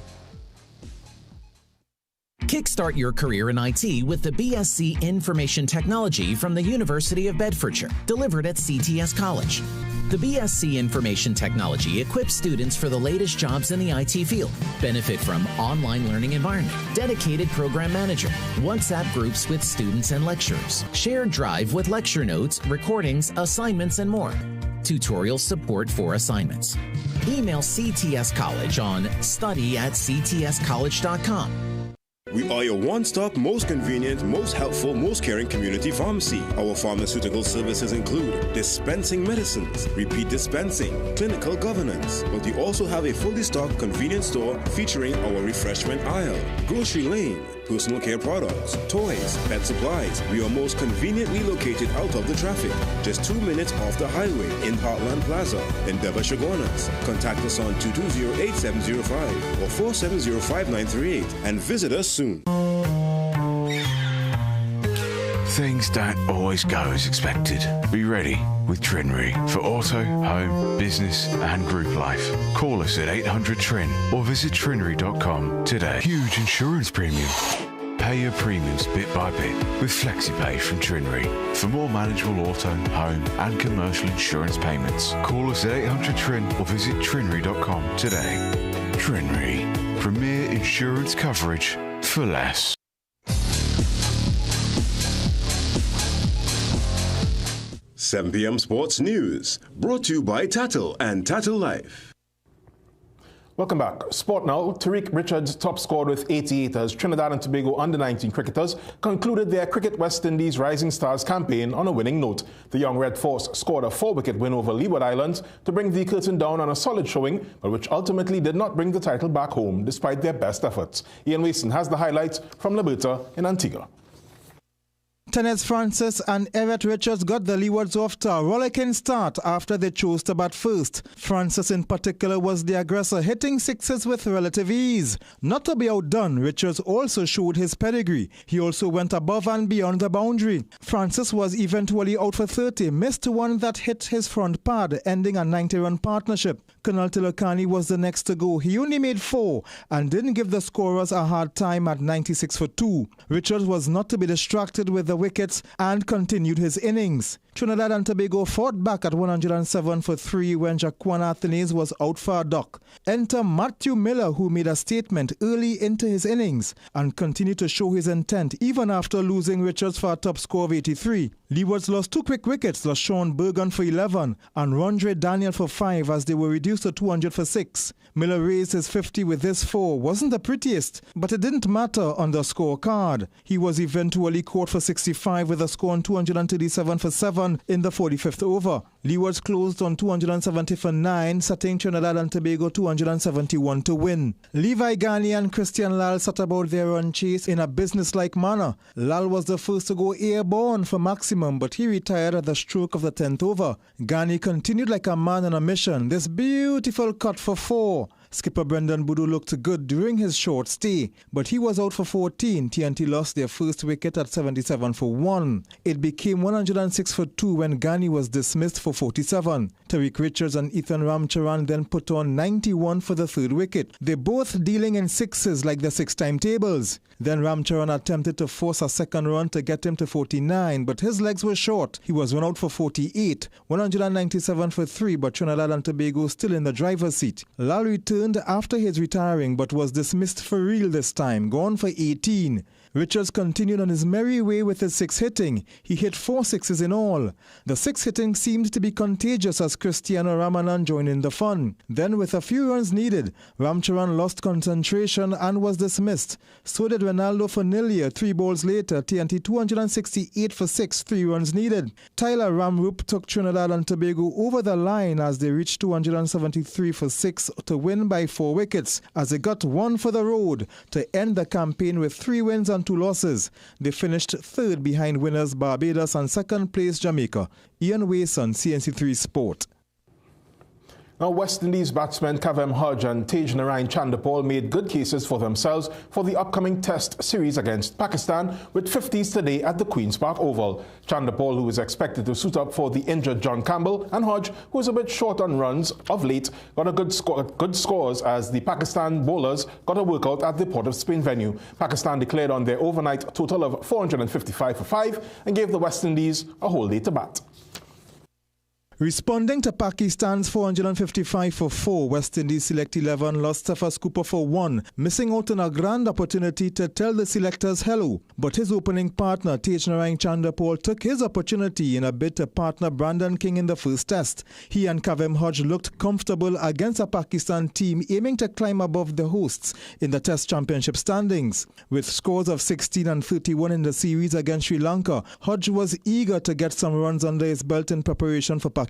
Speaker 22: Kickstart your career in IT with the BSc Information Technology from the University of Bedfordshire, delivered at CTS College. The BSc Information Technology equips students for the latest jobs in the IT field. Benefit from online learning environment, dedicated program manager, WhatsApp groups with students and lecturers, shared drive with lecture notes, recordings, assignments, and more. Tutorial support for assignments. Email CTS College on study@ctscollege.com.
Speaker 29: We are your one-stop, most convenient, most helpful, most caring community pharmacy. Our pharmaceutical services include dispensing medicines, repeat dispensing, clinical governance. But we also have a fully stocked convenience store featuring our refreshment aisle, grocery lane, personal care products, toys, pet supplies. We are most conveniently located out of the traffic, just 2 minutes off the highway in Heartland Plaza in Deba Chaguanas. Contact us on 220-8705 or 470-5938 and visit us soon.
Speaker 2: Things don't always go as expected. Be ready with Trinry for auto, home, business and group life. Call us at 800-TRIN or visit trinry.com today. Huge insurance premium. Pay your premiums bit by bit with FlexiPay from Trinry. For more manageable auto, home and commercial insurance payments, call us at 800-TRIN or visit trinry.com today. Trinry. Premier insurance coverage for less.
Speaker 29: Seven PM Sports News, brought to you by Tattle and Tattle Life.
Speaker 21: Welcome back. Sport now. Tariq Richards top scored with 88 as Trinidad and Tobago under-19 cricketers concluded their Cricket West Indies Rising Stars campaign on a winning note. The young Red Force scored a 4-wicket win over Leeward Islands to bring the curtain down on a solid showing, but which ultimately did not bring the title back home despite their best efforts. Ian Wason has the highlights from Liberta in Antigua.
Speaker 11: Tennis Francis and Everett Richards got the Leewards off to a rollicking start after they chose to bat first. Francis in particular was the aggressor, hitting sixes with relative ease. Not to be outdone, Richards also showed his pedigree. He also went above and beyond the boundary. Francis was eventually out for 30, missed one that hit his front pad, ending a 90-run partnership. Colonel Tilakani was the next to go. He only made 4 and didn't give the scorers a hard time at 96 for 2. Richards was not to be distracted with the wickets and continued his innings. Trinidad and Tobago fought back at 107 for 3 when Jaquan Athanaze was out for a duck. Enter Matthew Miller, who made a statement early into his innings and continued to show his intent even after losing Richards for a top score of 83. Leewards lost 2 quick wickets, LaShawn Bergen for 11 and Rondre Daniel for 5 as they were reduced to 200 for 6. Miller raised his 50 with this 4. Wasn't the prettiest, but it didn't matter on the scorecard. He was eventually caught for 65 with a score on 237 for 7 in the 45th over. Leewards closed on 270 for 9, setting Trinidad and Tobago 271 to win. Levi Ghani and Christian Lal set about their run chase in a businesslike manner. Lal was the first to go airborne for maximum, but he retired at the stroke of the 10th over. Ghani continued like a man on a mission. This beautiful cut for 4. Skipper Brendan Boudou looked good during his short stay, but he was out for 14. TNT lost their first wicket at 77 for 1. It became 106 for 2 when Ghani was dismissed for 47. Tariq Richards and Ethan Ramcharan then put on 91 for the 3rd wicket. They both dealing in sixes like the 6-time tables. Then Ramcharan attempted to force a second run to get him to 49, but his legs were short. He was run out for 48, 197 for 3, but Trinidad and Tobago still in the driver's seat. Lal returned after his retiring but was dismissed for real this time, gone for 18. Richards continued on his merry way with his 6 hitting. He hit 4 sixes in all. The 6 hitting seemed to be contagious as Cristiano Ramanan joined in the fun. Then with a few runs needed, Ramcharan lost concentration and was dismissed. So did Ronaldo Fanilia 3 balls later. TNT 268 for 6, 3 runs needed. Tyler Ramroop took Trinidad and Tobago over the line as they reached 273 for 6 to win by 4 wickets as they got 1 for the road to end the campaign with 3 wins and 2 losses. They finished 3rd behind winners Barbados and 2nd place Jamaica. Ian Wason, CNC3 Sport.
Speaker 21: Now, West Indies batsmen Kavem Hodge and Tej Narayan Chandapal made good cases for themselves for the upcoming Test series against Pakistan with 50s today at the Queen's Park Oval. Chandapal, who is expected to suit up for the injured John Campbell, and Hodge, who is a bit short on runs of late, got a good scores as the Pakistan bowlers got a workout at the Port of Spain venue. Pakistan declared on their overnight total of 455 for 5 and gave the West Indies a whole day to bat.
Speaker 3: Responding to Pakistan's 455 for 4, West Indies Select 11 lost Cephas Cooper for 1, missing out on a grand opportunity to tell the selectors hello. But his opening partner, Tejnarine Chanderpaul, took his opportunity in a bid to partner Brandon King in the first test. He and Kavem Hodge looked comfortable against a Pakistan team aiming to climb above the hosts in the Test Championship standings. With scores of 16 and 31 in the series against Sri Lanka, Hodge was eager to get some runs under his belt in preparation for Pakistan.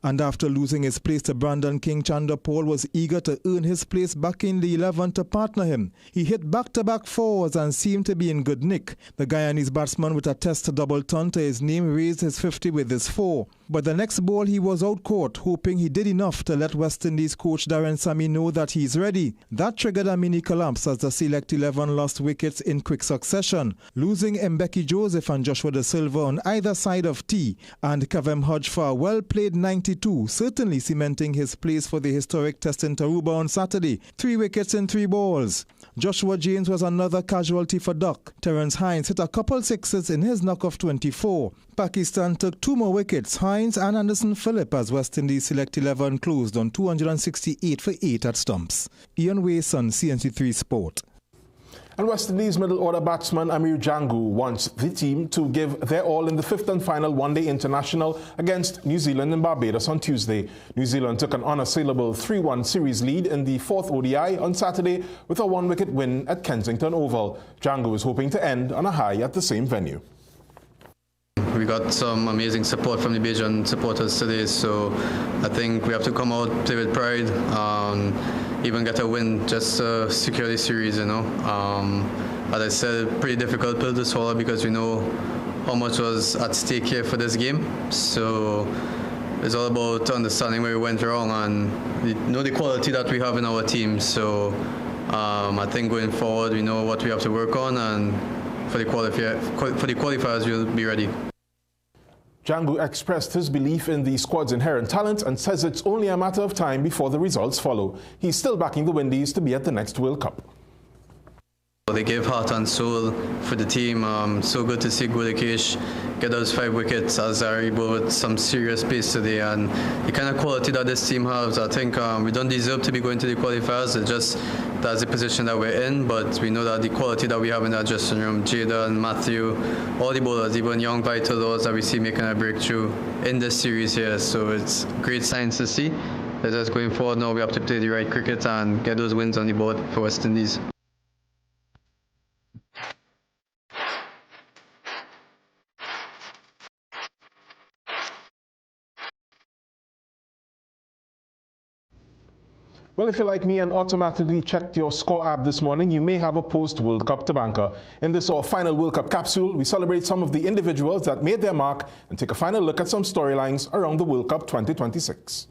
Speaker 3: And after losing his place to Brandon King, Chanderpaul was eager to earn his place back in the 11 to partner him. He hit back-to-back fours and seemed to be in good nick. The Guyanese batsman with a Test double ton to his name raised his 50 with his 4. But the next ball he was out-caught, hoping he did enough to let West Indies coach Darren Sammy know that he's ready. That triggered a mini collapse as the Select 11 lost wickets in quick succession, losing Mbeki Joseph and Joshua De Silva on either side of T, and Kavem Hodge for a well-played 92, certainly cementing his place for the historic Test in Taruba on Saturday. 3 wickets in 3 balls. Joshua James was another casualty for Duck. Terence Hines hit a couple sixes in his knock of 24. Pakistan took 2 more wickets, Hines and Anderson Phillip, as West Indies Select 11 closed on 268 for 8 at stumps. Ian Wason, CNC3 Sport.
Speaker 21: And West Indies middle order batsman Amir Jangu wants the team to give their all in the 5th and final one-day international against New Zealand and Barbados on Tuesday. New Zealand took an unassailable 3-1 series lead in the 4th ODI on Saturday with a 1-wicket win at Kensington Oval. Jangu is hoping to end on a high at the same venue.
Speaker 6: We got some amazing support from the Bajan supporters today, so I think we have to come out, play with pride, even get a win just to secure the series, you know. As I said, pretty difficult pill to swallow because we know how much was at stake here for this game. So it's all about understanding where we went wrong and know the quality that we have in our team. So I think going forward, we know what we have to work on, and for the qualifiers, we'll be ready.
Speaker 21: Jangu expressed his belief in the squad's inherent talent and says it's only a matter of time before the results follow. He's still backing the Windies to be at the next World Cup.
Speaker 6: They gave heart and soul for the team. So good to see Gudakesh get those 5 wickets as Aribo with some serious pace today, and the kind of quality that this team has. I think we don't deserve to be going to the qualifiers. It's just that's the position that we're in, but we know that the quality that we have in that dressing room, Jada and Matthew, all the bowlers, even young vital those that we see making a breakthrough in this series here. So it's great signs to see. Let us going forward now, we have to play the right cricket and get those wins on the board for West Indies.
Speaker 21: Well, if you're like me and automatically checked your score app this morning, you may have a post-World Cup to banker. In this our final World Cup capsule, we celebrate some of the individuals that made their mark and take a final look at some storylines around the World Cup 2026.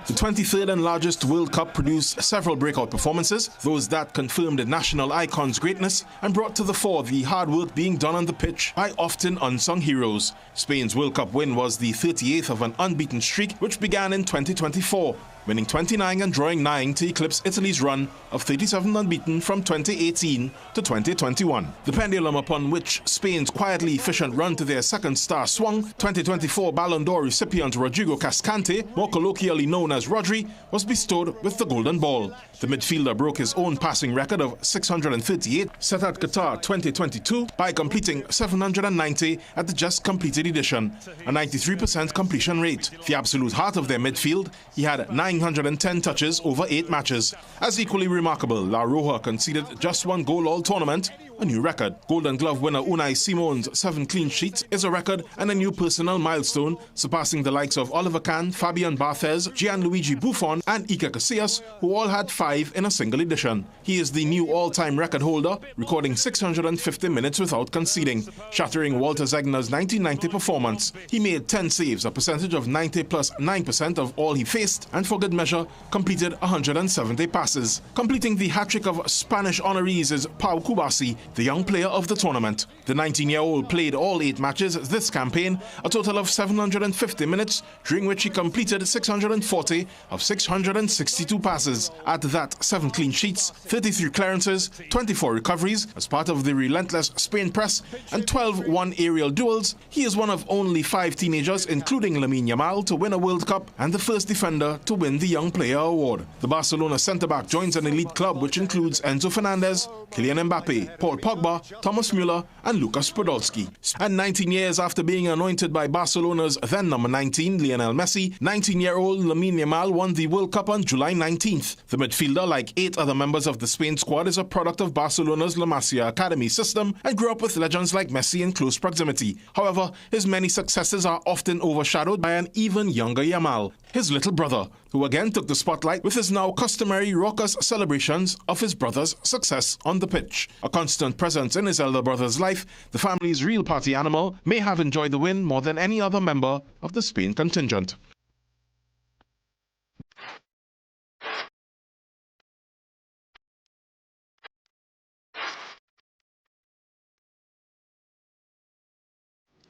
Speaker 21: The 23rd and largest World Cup produced several breakout performances, those that confirmed the national icon's greatness and brought to the fore the hard work being done on the pitch by often unsung heroes. Spain's World Cup win was the 38th of an unbeaten streak which began in 2024, winning 29 and drawing 9 to eclipse Italy's run of 37 unbeaten from 2018 to 2021. The pendulum upon which Spain's quietly efficient run to their second star swung, 2024 Ballon d'Or recipient Rodrigo Cascante, more colloquially known as Rodri, was bestowed with the golden ball. The midfielder broke his own passing record of 638 set at Qatar 2022 by completing 790 at the just completed edition, a 93% completion rate. The absolute heart of their midfield, he had 910 touches over 8 matches. As equally remarkable, La Roja conceded just 1 goal all tournament, a new record. Golden Glove winner Unai Simon's 7 clean sheets is a record and a new personal milestone, surpassing the likes of Oliver Kahn, Fabian Barthez, Gianluigi Buffon and Iker Casillas, who all had 5 in a single edition. He is the new all-time record holder, recording 650 minutes without conceding, shattering Walter Zegner's 1990 performance. He made 10 saves, a percentage of 90 plus 9% of all he faced, and for good measure, completed 170 passes. Completing the hat-trick of Spanish honorees is Pau Kubasi. the young player of the tournament. The 19-year-old played all 8 matches this campaign, a total of 750 minutes, during which he completed 640 of 662 passes. At that, 7 clean sheets, 33 clearances, 24 recoveries as part of the relentless Spain press, and 12 one aerial duels. He is one of only 5 teenagers, including Lamine Yamal, to win a World Cup and the first defender to win the Young Player Award. The Barcelona centre-back joins an elite club which includes Enzo Fernandez, Kylian Mbappe, Paul Pogba, Thomas Müller and Lucas Podolski. And 19 years after being anointed by Barcelona's then number 19, Lionel Messi, 19-year-old Lamine Yamal won the World Cup on July 19th. The midfielder, like 8 other members of the Spain squad, is a product of Barcelona's La Masia Academy system and grew up with legends like Messi in close proximity. However, his many successes are often overshadowed by an even younger Yamal, his little brother, who again took the spotlight with his now customary raucous celebrations of his brother's success on the pitch. A constant presence in his elder brother's life, the family's real party animal may have enjoyed the win more than any other member of the Spain contingent.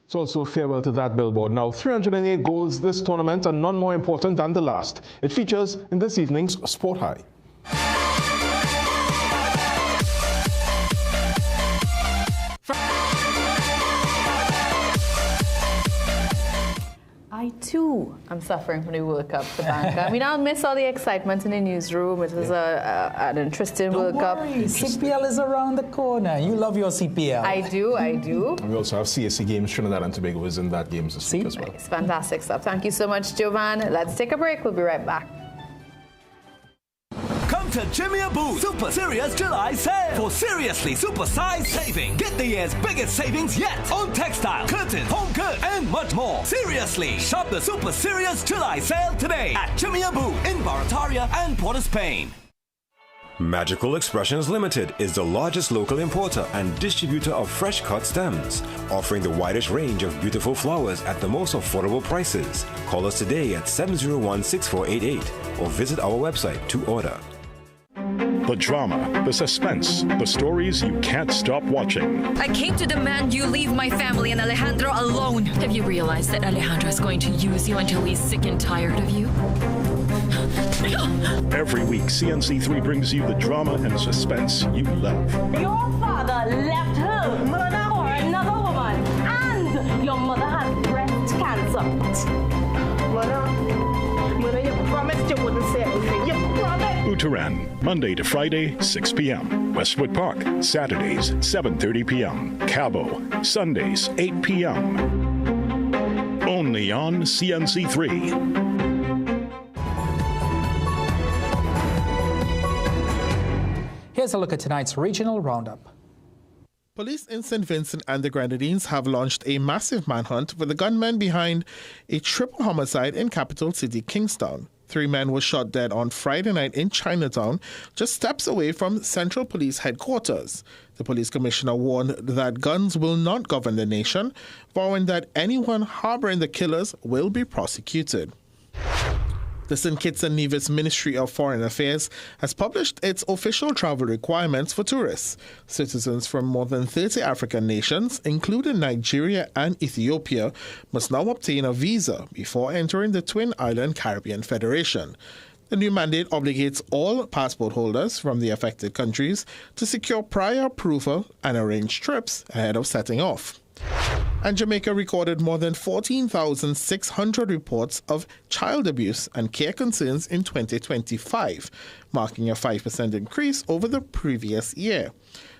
Speaker 21: It's also farewell to that billboard. Now, 308 goals this tournament, and none more important than the last. It features in this evening's Sport High.
Speaker 4: I too am suffering from the World Cup, Sabanka. I mean, I'll miss all the excitement in the newsroom. It was an interesting World Cup.
Speaker 5: CPL is around the corner. You love your CPL.
Speaker 4: I do.
Speaker 21: And we also have CSC games. Trinidad and Tobago is in that games this week as well.
Speaker 4: It's fantastic stuff. Thank you so much, Jovan. Let's take a break. We'll be right back.
Speaker 7: Come to Jimmy Boo Super Serious July Sale for seriously super-sized savings. Get the year's biggest savings yet on textile, curtains, home goods, and much more. Seriously, shop the Super Serious July Sale today at Jimmy Boo in Barataria and Port of Spain.
Speaker 29: Magical Expressions Limited is the largest local importer and distributor of fresh cut stems, offering the widest range of beautiful flowers at the most affordable prices. Call us today at 701-6488 or visit our website to order.
Speaker 8: The drama, the suspense, the stories you can't stop watching.
Speaker 9: I came to demand you leave my family and Alejandro alone. Have you realized that Alejandro is going to use you until he's sick and tired of you?
Speaker 8: Every week, CNC3 brings you the drama and suspense you love.
Speaker 23: Your father left her mother for another woman, and your mother has breast cancer. Mother, you promised you wouldn't say anything. You promised.
Speaker 8: Uteran, Monday to Friday, 6 p.m. Westwood Park, Saturdays, 7:30 p.m. Cabo, Sundays, 8 p.m. Only on CNC3.
Speaker 5: Here's a look at tonight's regional roundup.
Speaker 24: Police in St. Vincent and the Grenadines have launched a massive manhunt for the gunmen behind a triple homicide in capital city Kingstown. 3 men were shot dead on Friday night in Chinatown, just steps away from Central Police headquarters. The police commissioner warned that guns will not govern the nation, vowing that anyone harboring the killers will be prosecuted. The St. Kitts and Nevis Ministry of Foreign Affairs has published its official travel requirements for tourists. Citizens from more than 30 African nations, including Nigeria and Ethiopia, must now obtain a visa before entering the Twin Island Caribbean Federation. The new mandate obligates all passport holders from the affected countries to secure prior approval and arrange trips ahead of setting off. And Jamaica recorded more than 14,600 reports of child abuse and care concerns in 2025, marking a 5% increase over the previous year.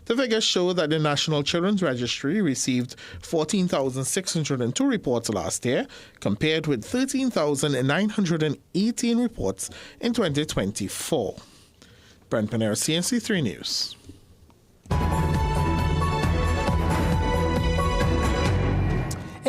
Speaker 24: The figures show that the National Children's Registry received 14,602 reports last year, compared with 13,918 reports in 2024. Brent Panera, CNC3 News.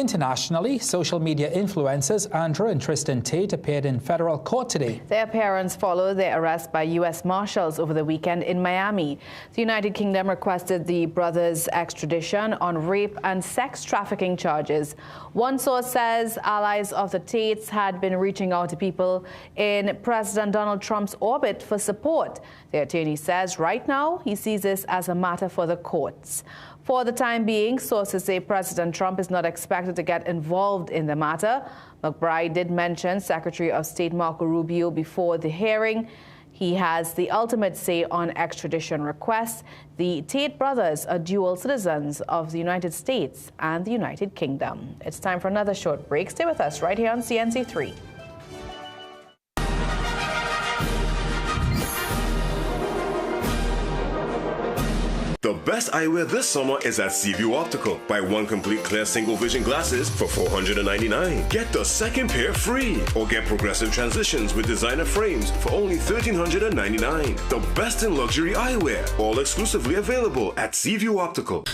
Speaker 5: Internationally, social media influencers Andrew and Tristan Tate appeared in federal court today.
Speaker 4: Their appearance followed their arrest by U.S. Marshals over the weekend in Miami. The United Kingdom requested the brothers' extradition on rape and sex trafficking charges. One source says allies of the Tates had been reaching out to people in President Donald Trump's orbit for support. The attorney says right now he sees this as a matter for the courts. For the time being, sources say President Trump is not expected to get involved in the matter. McBride did mention Secretary of State Marco Rubio before the hearing. He has the ultimate say on extradition requests. The Tate brothers are dual citizens of the United States and the United Kingdom. It's time for another short break. Stay with us right here on CNC3.
Speaker 29: The best eyewear this summer is at Seaview Optical. Buy one complete clear single vision glasses for $499. Get the second pair free. Or get progressive transitions with designer frames for only $1,399. The best in luxury eyewear. All exclusively available at Seaview Optical.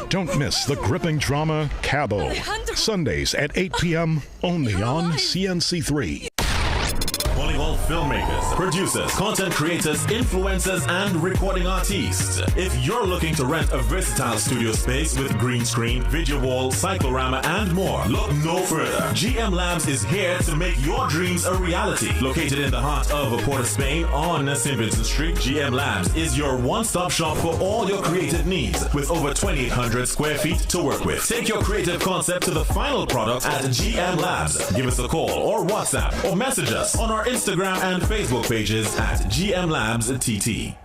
Speaker 8: Don't miss the gripping drama Cabo. Sundays at 8 p.m. only on CNC3.
Speaker 10: Volleyball filmmakers, producers, content creators, influencers, and recording artists. If you're looking to rent a versatile studio space with green screen, video wall, cyclorama, and more, look no further. GM Labs is here to make your dreams a reality. Located in the heart of Port of Spain on St. Vincent Street, GM Labs is your one-stop shop for all your creative needs with over 2,800 square feet to work with. Take your creative concept to the final product at GM Labs. Give us a call or WhatsApp or message us on our Instagram and Facebook pages at GM Labs TT.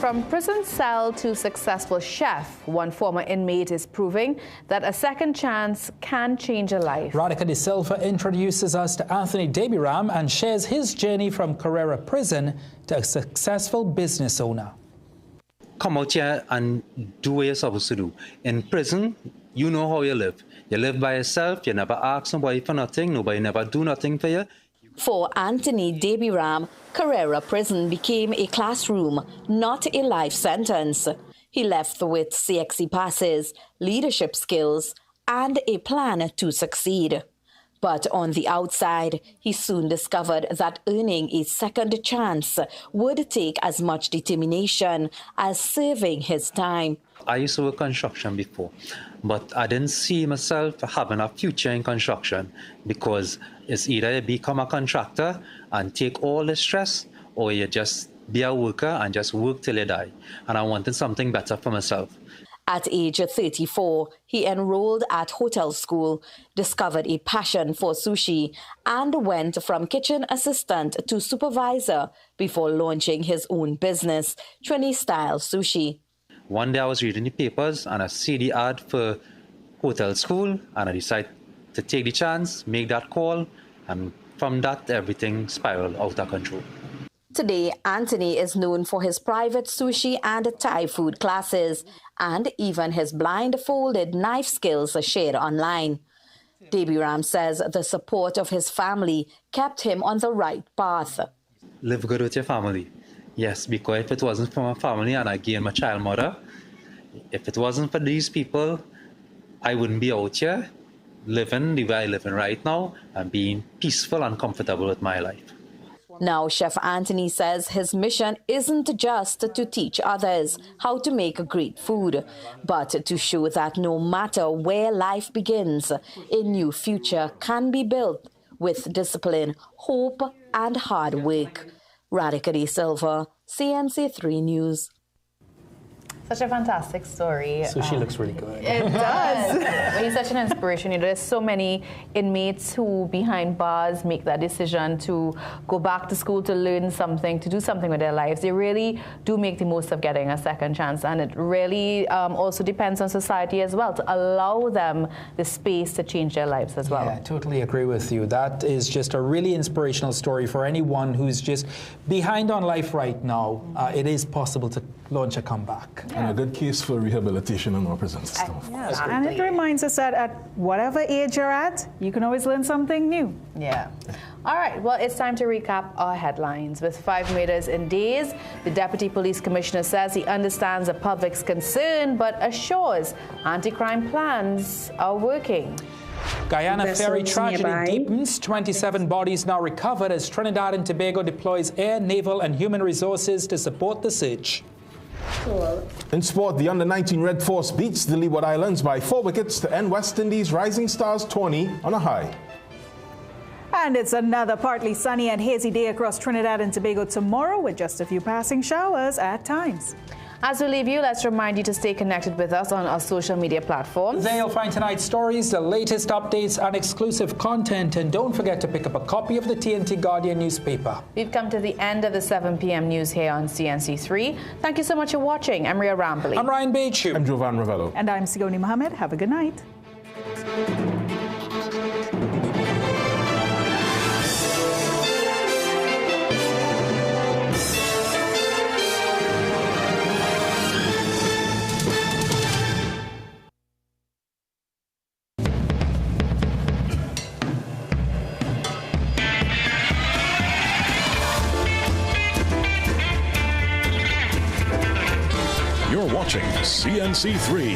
Speaker 4: From prison cell to successful chef, one former inmate is proving that a second chance can change a life.
Speaker 5: Radhika De Silva introduces us to Anthony Debiram and shares his journey from Carrera Prison to a successful business owner.
Speaker 12: Come out here and do what you're supposed to do. In prison, you know how you live. You live by yourself, you never ask nobody for nothing, nobody never do nothing for you.
Speaker 13: For Anthony Debiram, Carrera Prison became a classroom, not a life sentence. He left with CXC passes, leadership skills, and a plan to succeed. But on the outside, he soon discovered that earning a second chance would take as much determination as serving his time.
Speaker 12: I used to work construction before, but I didn't see myself having a future in construction because it's either you become a contractor and take all the stress, or you just be a worker and just work till you die. And I wanted something better for myself.
Speaker 13: At age 34, he enrolled at hotel school, discovered a passion for sushi, and went from kitchen assistant to supervisor before launching his own business, Trini Style Sushi.
Speaker 12: One day I was reading the papers and I see the ad for hotel school, and I decided to take the chance, make that call, and from that everything spiraled out of control.
Speaker 13: Today, Anthony is known for his private sushi and Thai food classes, and even his blindfolded knife skills are shared online. Debiram says the support of his family kept him on the right path.
Speaker 12: Live good with your family. Yes, because if it wasn't for my family and I gained my child mother, if it wasn't for these people, I wouldn't be out here living the way I live in right now and being peaceful and comfortable with my life.
Speaker 13: Now, Chef Anthony says his mission isn't just to teach others how to make great food, but to show that no matter where life begins, a new future can be built with discipline, hope, and hard work. Radhika De Silva, CNC3 News.
Speaker 4: Such a fantastic story.
Speaker 5: So she looks really good.
Speaker 4: It does. Well, he's such an inspiration. You know, there's so many inmates who behind bars make that decision to go back to school to learn something, to do something with their lives. They really do make the most of getting a second chance, and it really also depends on society as well to allow them the space to change their lives as well.
Speaker 5: Yeah, I totally agree with you. That is just a really inspirational story for anyone who's just behind on life right now. It is possible to launch a comeback.
Speaker 21: And a good case for rehabilitation in our prison system.
Speaker 1: Yes, and it reminds us that at whatever age you're at, you can always learn something new.
Speaker 4: Yeah. All right, well, it's time to recap our headlines. With 5 murders in days, the Deputy Police Commissioner says he understands the public's concern, but assures anti-crime plans are working.
Speaker 5: Guyana ferry tragedy deepens. 27 bodies now recovered as Trinidad and Tobago deploys air, naval, and human resources to support the search.
Speaker 21: In sport, the Under-19 Red Force beats the Leeward Islands by 4 wickets to end West Indies' Rising Stars tourney on a high.
Speaker 1: And it's another partly sunny and hazy day across Trinidad and Tobago tomorrow with just a few passing showers at times.
Speaker 4: As we leave you, let's remind you to stay connected with us on our social media platforms.
Speaker 5: There you'll find tonight's stories, the latest updates, and exclusive content. And don't forget to pick up a copy of the TNT Guardian newspaper.
Speaker 4: We've come to the end of the 7 p.m. news here on CNC3. Thank you so much for watching. I'm Ria Rambley.
Speaker 5: I'm Ryan Beachu.
Speaker 21: I'm Jovan Ravello.
Speaker 1: And I'm Sigoni Mohammed. Have a good night.
Speaker 8: You're watching CNC3.